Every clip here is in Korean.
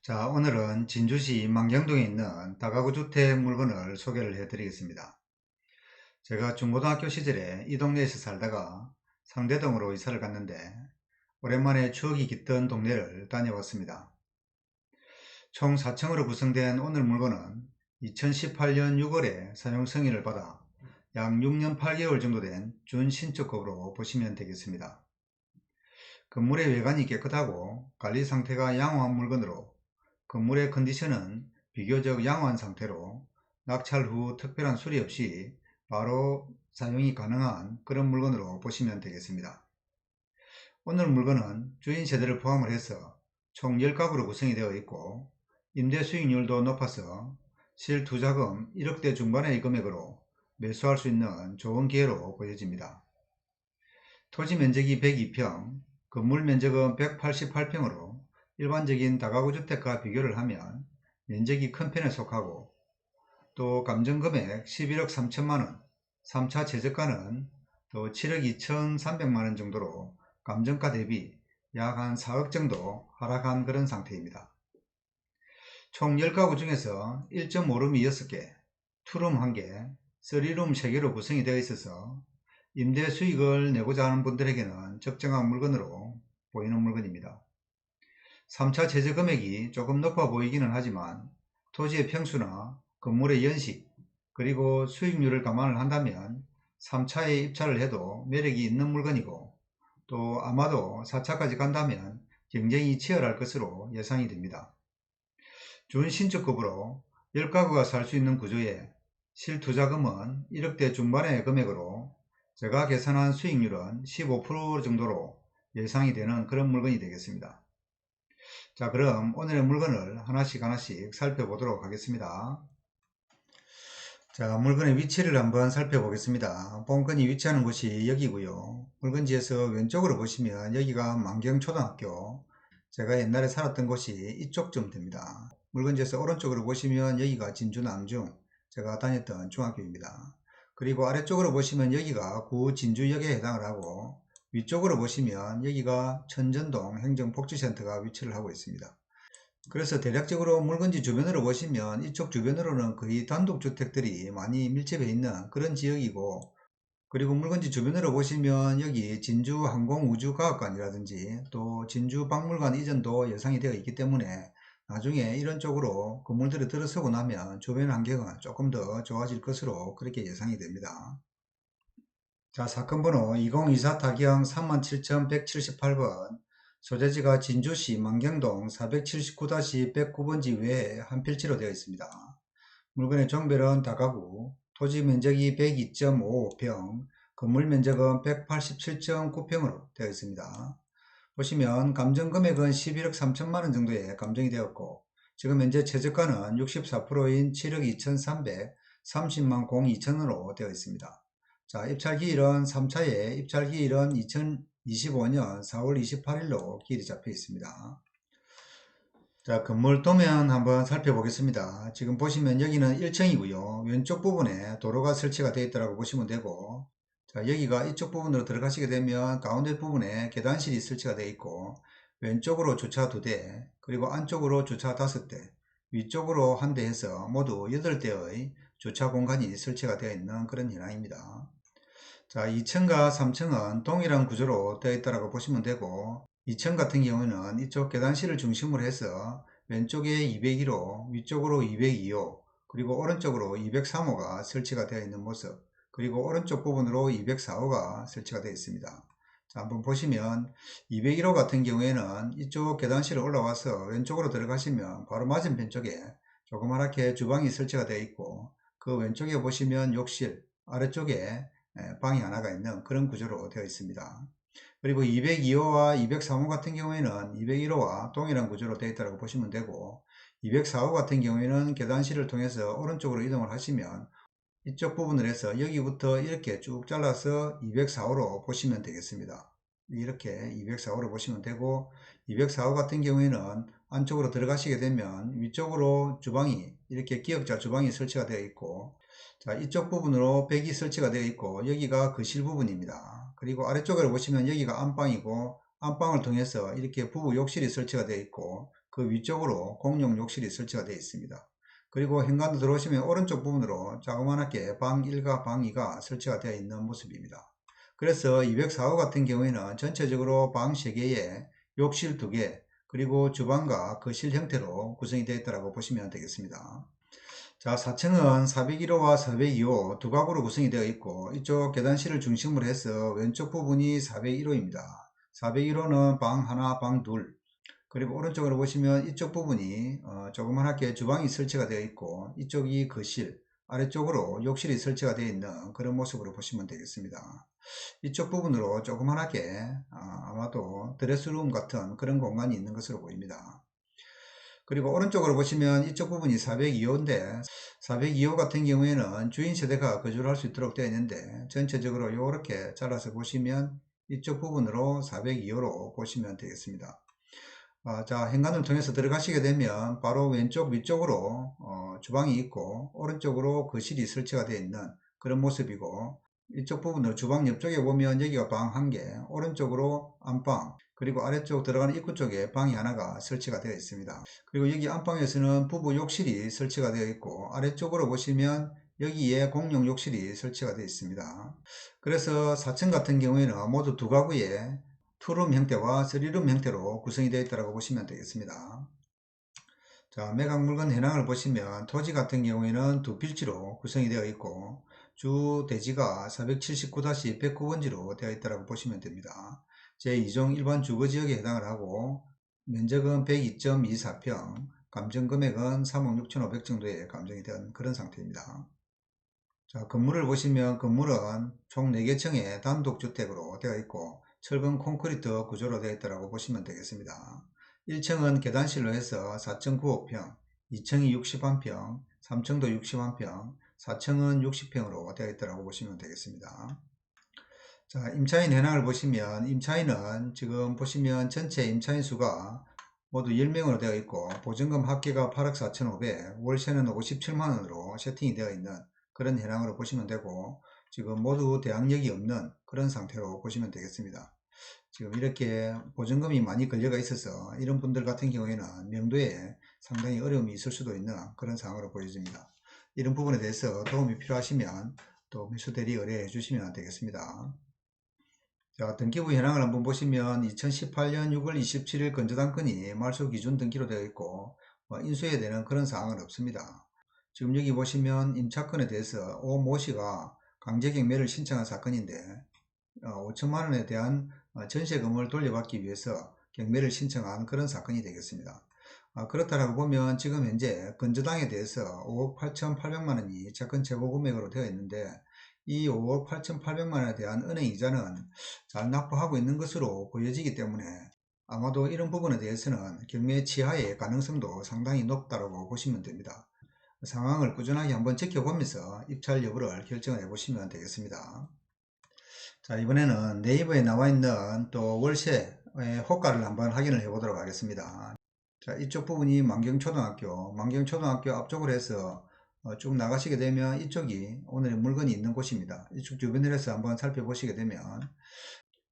자, 오늘은 진주시 망경동에 있는 다가구 주택 물건을 소개를 해 드리겠습니다. 제가 중고등학교 시절에 이 동네에서 살다가 상대동으로 이사를 갔는데 오랜만에 추억이 깃든 동네를 다녀왔습니다. 총 4층으로 구성된 오늘 물건은 2018년 6월에 사용 승인을 받아 약 6년 8개월 정도 된 준신축급으로 보시면 되겠습니다. 건물의 외관이 깨끗하고 관리 상태가 양호한 물건으로 건물의 컨디션은 비교적 양호한 상태로 낙찰 후 특별한 수리 없이 바로 사용이 가능한 그런 물건으로 보시면 되겠습니다. 오늘 물건은 주인 세대를 포함을 해서 총 10가구로 구성이 되어 있고 임대 수익률도 높아서 실투자금 1억대 중반의 금액으로 매수할 수 있는 좋은 기회로 보여집니다. 토지 면적이 102평, 건물 면적은 188평으로 일반적인 다가구 주택과 비교를 하면 면적이 큰 편에 속하고 또 감정금액 11억 3천만원, 3차 최저가는 또 7억 2,300만원 정도로 감정가 대비 약 한 4억 정도 하락한 그런 상태입니다. 총 10가구 중에서 1.5룸이 6개, 투룸 1개, 3룸 3개로 구성이 되어 있어서 임대 수익을 내고자 하는 분들에게는 적정한 물건으로 보이는 물건입니다. 3차 제재 금액이 조금 높아 보이기는 하지만 토지의 평수나 건물의 연식 그리고 수익률을 감안을 한다면 3차에 입찰을 해도 매력이 있는 물건이고 또 아마도 4차까지 간다면 경쟁이 치열할 것으로 예상이 됩니다. 준신축급으로 10가구가 살 수 있는 구조에 실투자금은 1억대 중반의 금액으로 제가 계산한 수익률은 15% 정도로 예상이 되는 그런 물건이 되겠습니다. 자, 그럼 오늘의 물건을 하나씩 살펴보도록 하겠습니다. 자, 물건의 위치를 한번 살펴보겠습니다. 본건이 위치하는 곳이 여기고요. 물건지에서 왼쪽으로 보시면 여기가 망경초등학교, 제가 옛날에 살았던 곳이 이쪽쯤 됩니다. 물건지에서 오른쪽으로 보시면 여기가 진주 남중, 제가 다녔던 중학교입니다. 그리고 아래쪽으로 보시면 여기가 구 진주역에 해당을 하고 위쪽으로 보시면 여기가 천전동 행정복지센터가 위치를 하고 있습니다. 그래서 대략적으로 물건지 주변으로 보시면 이쪽 주변으로는 거의 단독주택들이 많이 밀집해 있는 그런 지역이고, 그리고 물건지 주변으로 보시면 여기 진주항공우주과학관이라든지 또 진주박물관 이전도 예상이 되어 있기 때문에 나중에 이런 쪽으로 건물들이 들어서고 나면 주변 환경은 조금 더 좋아질 것으로 그렇게 예상이 됩니다. 자, 사건 번호 2024 타경 37,178번, 소재지가 진주시 망경동 479-109번지 외에 한 필지로 되어 있습니다. 물건의 종별은 다가구, 토지 면적이 102.55평, 건물 면적은 187.9평으로 되어 있습니다. 보시면 감정 금액은 11억 3천만원 정도에 감정이 되었고 지금 현재 최저가는 64%인 7억 2,330만 02천원으로 되어 있습니다. 자, 입찰 기일은 3차에 입찰 기일은 2025년 4월 28일로 기일이 잡혀 있습니다. 자, 건물 도면 한번 살펴보겠습니다. 지금 보시면 여기는 1층이고요. 왼쪽 부분에 도로가 설치가 되어 있다고 보시면 되고, 자, 여기가 이쪽 부분으로 들어가시게 되면 가운데 부분에 계단실이 설치가 되어 있고, 왼쪽으로 주차 2대, 그리고 안쪽으로 주차 5대, 위쪽으로 1대 해서 모두 8대의 주차 공간이 설치가 되어 있는 그런 현황입니다. 자, 2층과 3층은 동일한 구조로 되어 있다고 보시면 되고, 2층 같은 경우는 이쪽 계단실을 중심으로 해서 왼쪽에 201호, 위쪽으로 202호, 그리고 오른쪽으로 203호가 설치가 되어 있는 모습, 그리고 오른쪽 부분으로 204호가 설치가 되어 있습니다. 자, 한번 보시면 201호 같은 경우에는 이쪽 계단실을 올라와서 왼쪽으로 들어가시면 바로 맞은편 쪽에 조그맣게 주방이 설치가 되어 있고, 그 왼쪽에 보시면 욕실, 아래쪽에 방이 하나가 있는 그런 구조로 되어 있습니다. 그리고 202호와 203호 같은 경우에는 201호와 동일한 구조로 되어 있다고 보시면 되고, 204호 같은 경우에는 계단실을 통해서 오른쪽으로 이동을 하시면 이쪽 부분을 해서 여기부터 이렇게 쭉 잘라서 204호로 보시면 되겠습니다. 이렇게 204호로 보시면 되고, 204호 같은 경우에는 안쪽으로 들어가시게 되면 위쪽으로 주방이 이렇게 기역자 주방이 설치가 되어 있고, 자, 이쪽 부분으로 벽이 설치가 되어 있고 여기가 거실 부분입니다. 그리고 아래쪽으로 보시면 여기가 안방이고 안방을 통해서 이렇게 부부 욕실이 설치가 되어 있고 그 위쪽으로 공용 욕실이 설치가 되어 있습니다. 그리고 현관으로 들어오시면 오른쪽 부분으로 자그마하게 방 1과 방 2가 설치가 되어 있는 모습입니다. 그래서 204호 같은 경우에는 전체적으로 방 3개에 욕실 2개, 그리고 주방과 거실 형태로 구성이 되어 있다고 보시면 되겠습니다. 자, 4층은 401호와 402호 두 가구로 구성이 되어 있고, 이쪽 계단실을 중심으로 해서 왼쪽 부분이 401호입니다. 401호는 방 하나, 방 둘, 그리고 오른쪽으로 보시면 이쪽 부분이 조그맣게 주방이 설치가 되어 있고, 이쪽이 거실, 아래쪽으로 욕실이 설치가 되어 있는 그런 모습으로 보시면 되겠습니다. 이쪽 부분으로 조그맣게 아마도 드레스룸 같은 그런 공간이 있는 것으로 보입니다. 그리고 오른쪽으로 보시면 이쪽 부분이 402호인데, 402호 같은 경우에는 주인 세대가 거주를 할 수 있도록 되어 있는데, 전체적으로 이렇게 잘라서 보시면 이쪽 부분으로 402호로 보시면 되겠습니다. 자, 현관을 통해서 들어가시게 되면 바로 왼쪽 위쪽으로 주방이 있고, 오른쪽으로 거실이 설치가 되어 있는 그런 모습이고, 이쪽 부분으로 주방 옆쪽에 보면 여기가 방 1개, 오른쪽으로 안방, 그리고 아래쪽 들어가는 입구 쪽에 방이 하나가 설치가 되어 있습니다. 그리고 여기 안방에서는 부부 욕실이 설치가 되어 있고, 아래쪽으로 보시면 여기에 공용 욕실이 설치가 되어 있습니다. 그래서 4층 같은 경우에는 모두 두 가구에 투룸 형태와 3룸 형태로 구성이 되어 있다고 보시면 되겠습니다. 자, 매각 물건 현황을 보시면 토지 같은 경우에는 두 필지로 구성이 되어 있고, 주 대지가 479-109번지로 되어 있다고 보시면 됩니다. 제2종 일반 주거지역에 해당을 하고, 면적은 102.24평, 감정금액은 3억 6,500 정도에 감정이 된 그런 상태입니다. 자, 건물을 보시면 건물은 총 4개 층의 단독주택으로 되어 있고, 철근 콘크리트 구조로 되어 있다고 보시면 되겠습니다. 1층은 계단실로 해서 4.95평, 2층이 61평, 3층도 61평, 4층은 60평으로 되어 있다고 보시면 되겠습니다. 자, 임차인 현황을 보시면 임차인은 지금 보시면 전체 임차인 수가 모두 10명으로 되어 있고, 보증금 합계가 8억 4,500, 월세는 57만원으로 세팅이 되어 있는 그런 현황으로 보시면 되고, 지금 모두 대항력이 없는 그런 상태로 보시면 되겠습니다. 지금 이렇게 보증금이 많이 걸려가 있어서 이런 분들 같은 경우에는 명도에 상당히 어려움이 있을 수도 있는 그런 상황으로 보여집니다. 이런 부분에 대해서 도움이 필요하시면 또 매수대리 의뢰해 주시면 되겠습니다. 자, 등기부 현황을 한번 보시면 2018년 6월 27일 건조당권이 말소 기준 등기로 되어 있고, 인수해야 되는 그런 사항은 없습니다. 지금 여기 보시면 임차권에 대해서 오 모씨가 강제경매를 신청한 사건인데, 5천만 원에 대한 전세금을 돌려받기 위해서 경매를 신청한 그런 사건이 되겠습니다. 그렇다고 보면 지금 현재 건조당에 대해서 5억 8,800만 원이 채권 최고 금액으로 되어 있는데, 이 5억 8,800만 원에 대한 은행 이자는 잘 납부하고 있는 것으로 보여지기 때문에 아마도 이런 부분에 대해서는 경매 취하의 가능성도 상당히 높다고 보시면 됩니다. 상황을 꾸준하게 한번 지켜보면서 입찰 여부를 결정을 해 보시면 되겠습니다. 자, 이번에는 네이버에 나와 있는 또 월세의 호가를 한번 확인을 해 보도록 하겠습니다. 자, 이쪽 부분이 만경초등학교 앞쪽으로 해서 쭉 나가시게 되면 이쪽이 오늘 물건이 있는 곳입니다. 이쪽 주변을 해서 한번 살펴보시게 되면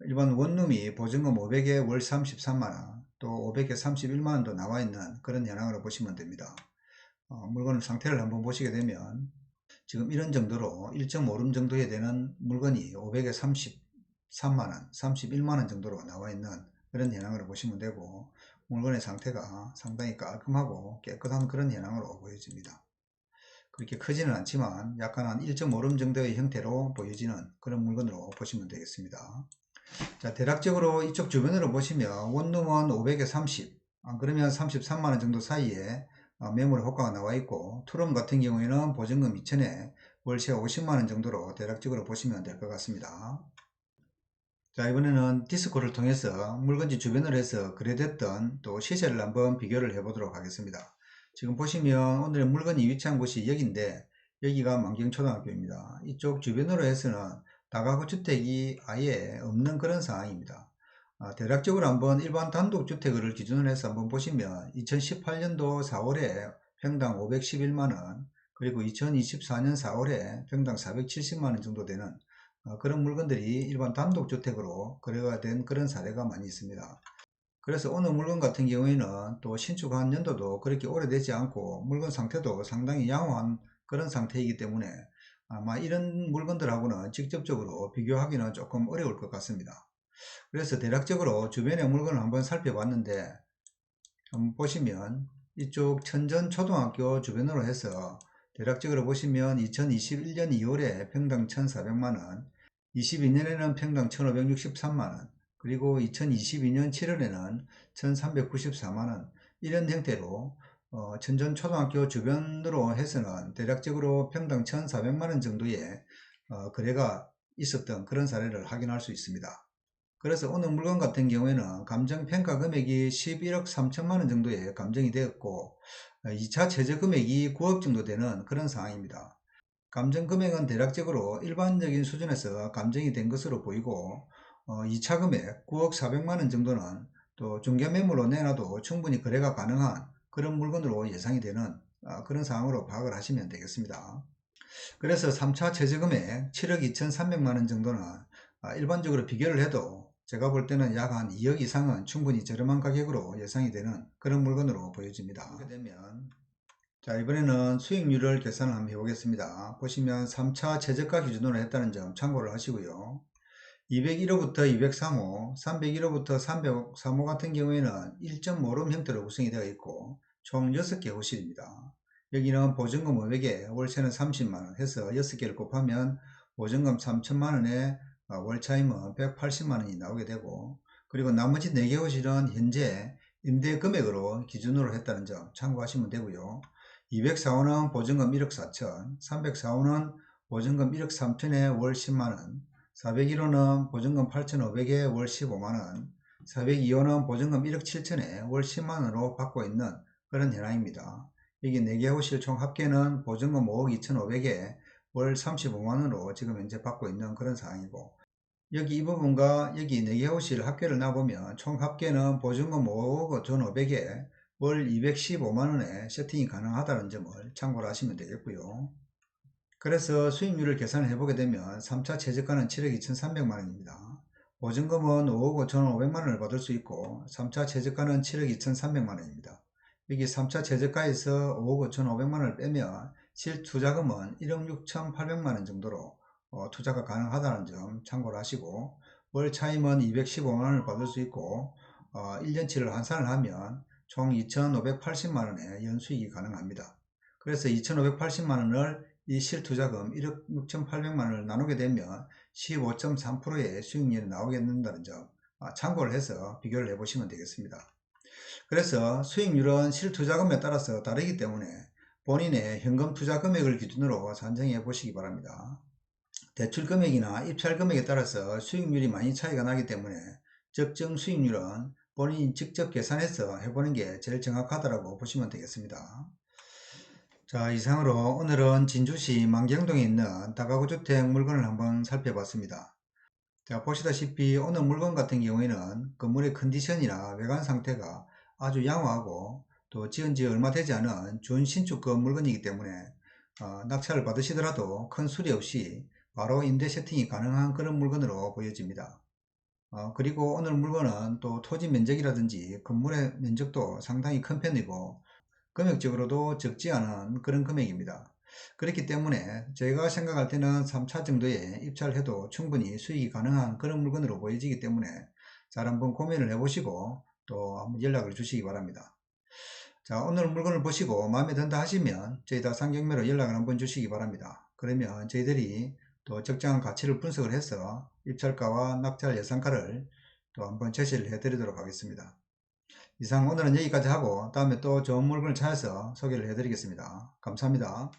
일반 원룸이 보증금 500에 월 33만원, 또 500에 31만원도 나와 있는 그런 현황으로 보시면 됩니다. 물건 상태를 한번 보시게 되면 지금 이런 정도로 1.5룸 정도에 되는 물건이 500에 33만원, 31만원 정도로 나와 있는 그런 현황으로 보시면 되고, 물건의 상태가 상당히 깔끔하고 깨끗한 그런 현황으로 보여집니다. 그렇게 크지는 않지만 약간 한 1.5룸 정도의 형태로 보여지는 그런 물건으로 보시면 되겠습니다. 자, 대략적으로 이쪽 주변으로 보시면 원룸은 500에 30, 그러면 33만원 정도 사이에 매물 호가가 나와 있고, 투룸 같은 경우에는 보증금 2천에 월세 50만원 정도로 대략적으로 보시면 될 것 같습니다. 자, 이번에는 디스코를 통해서 물건지 주변으로 해서 거래됐던 또 시세를 한번 비교를 해 보도록 하겠습니다. 지금 보시면 오늘의 물건이 위치한 곳이 여기인데, 여기가 만경초등학교입니다. 이쪽 주변으로 해서는 다가구 주택이 아예 없는 그런 상황입니다. 대략적으로 한번 일반 단독주택을 기준으로 해서 한번 보시면 2018년도 4월에 평당 511만원, 그리고 2024년 4월에 평당 470만원 정도 되는 그런 물건들이 일반 단독주택으로 거래가 된 그런 사례가 많이 있습니다. 그래서 어느 물건 같은 경우에는 또 신축한 연도도 그렇게 오래되지 않고 물건 상태도 상당히 양호한 그런 상태이기 때문에 아마 이런 물건들하고는 직접적으로 비교하기는 조금 어려울 것 같습니다. 그래서 대략적으로 주변의 물건을 한번 살펴봤는데, 한번 보시면 이쪽 천전초등학교 주변으로 해서 대략적으로 보시면 2021년 2월에 평당 1,400만원, 22년에는 평당 1,563만원, 그리고 2022년 7월에는 1,394만원, 이런 형태로 천전초등학교 주변으로 해서는 대략적으로 평당 1,400만원 정도의 거래가 있었던 그런 사례를 확인할 수 있습니다. 그래서 어느 물건 같은 경우에는 감정평가 금액이 11억 3천만원 정도에 감정이 되었고 2차 최저 금액이 9억 정도 되는 그런 상황입니다. 감정 금액은 대략적으로 일반적인 수준에서 감정이 된 것으로 보이고 2차 금액 9억 4백만원 정도는 또 중개매물로 내놔도 충분히 거래가 가능한 그런 물건으로 예상이 되는 그런 상황으로 파악을 하시면 되겠습니다. 그래서 3차 최저 금액 7억 2,300만원 정도는 일반적으로 비교를 해도 제가 볼 때는 약 한 2억 이상은 충분히 저렴한 가격으로 예상이 되는 그런 물건으로 보여집니다. 그렇게 되면 자, 이번에는 수익률을 계산을 한번 해보겠습니다. 보시면 3차 최저가 기준으로 했다는 점 참고를 하시고요. 201호부터 203호, 301호부터 303호 같은 경우에는 1.5룸 형태로 구성이 되어 있고 총 6개 호실입니다. 여기는 보증금 500에 월세는 30만원 해서 6개를 곱하면 보증금 3천만원에 월차임은 180만원이 나오게 되고, 그리고 나머지 4개 호실은 현재 임대 금액으로 기준으로 했다는 점 참고하시면 되고요. 204호는 보증금 1억 4천, 304호는 보증금 1억 3천에 월 10만원, 401호는 보증금 8,500에 월 15만원, 402호는 보증금 1억 7천에 월 10만원으로 받고 있는 그런 현황입니다. 여기 4개 호실 총 합계는 보증금 5억 2,500에 월 35만원으로 지금 현재 받고 있는 그런 상황이고, 여기 이 부분과 여기 4개 호실 합계를 놔보면 총 합계는 보증금 5억 1,500에 월 215만원에 세팅이 가능하다는 점을 참고를 하시면 되겠고요. 그래서 수익률을 계산을 해보게 되면 3차 최저가는 7억 2,300만원입니다. 보증금은 5억 5,500만원을 받을 수 있고 3차 최저가는 7억 2,300만원입니다. 여기 3차 최저가에서 5억 5,500만원을 빼면 실투자금은 1억 6,800만원 정도로 투자가 가능하다는 점 참고를 하시고, 월 차임은 215만원을 받을 수 있고 1년치를 환산을 하면 총 2,580만원의 연수익이 가능합니다. 그래서 2,580만원을 이 실투자금 1억 6,800만원을 나누게 되면 15.3%의 수익률이 나오게 된다는 점 참고를 해서 비교를 해 보시면 되겠습니다. 그래서 수익률은 실투자금에 따라서 다르기 때문에 본인의 현금 투자 금액을 기준으로 산정해 보시기 바랍니다. 대출 금액이나 입찰 금액에 따라서 수익률이 많이 차이가 나기 때문에 적정 수익률은 본인이 직접 계산해서 해보는 게 제일 정확하다고 보시면 되겠습니다. 자, 이상으로 오늘은 진주시 만경동에 있는 다가구 주택 물건을 한번 살펴봤습니다. 자, 보시다시피 오늘 물건 같은 경우에는 건물의 컨디션이나 외관 상태가 아주 양호하고 또 지은 지 얼마 되지 않은 준신축급 물건이기 때문에 낙찰을 받으시더라도 큰 수리 없이 바로 임대 세팅이 가능한 그런 물건으로 보여집니다. 그리고 오늘 물건은 또 토지 면적이라든지 건물의 면적도 상당히 큰 편이고 금액적으로도 적지 않은 그런 금액입니다. 그렇기 때문에 제가 생각할 때는 3차 정도에 입찰해도 충분히 수익이 가능한 그런 물건으로 보여지기 때문에 잘 한번 고민을 해보시고 또 한번 연락을 주시기 바랍니다. 자, 오늘 물건을 보시고 마음에 든다 하시면 저희 다산경매로 연락을 한번 주시기 바랍니다. 그러면 저희들이 또 적정한 가치를 분석을 해서 입찰가와 낙찰 예상가를 또 한번 제시를 해 드리도록 하겠습니다. 이상 오늘은 여기까지 하고 다음에 또 좋은 물건을 찾아서 소개를 해 드리겠습니다. 감사합니다.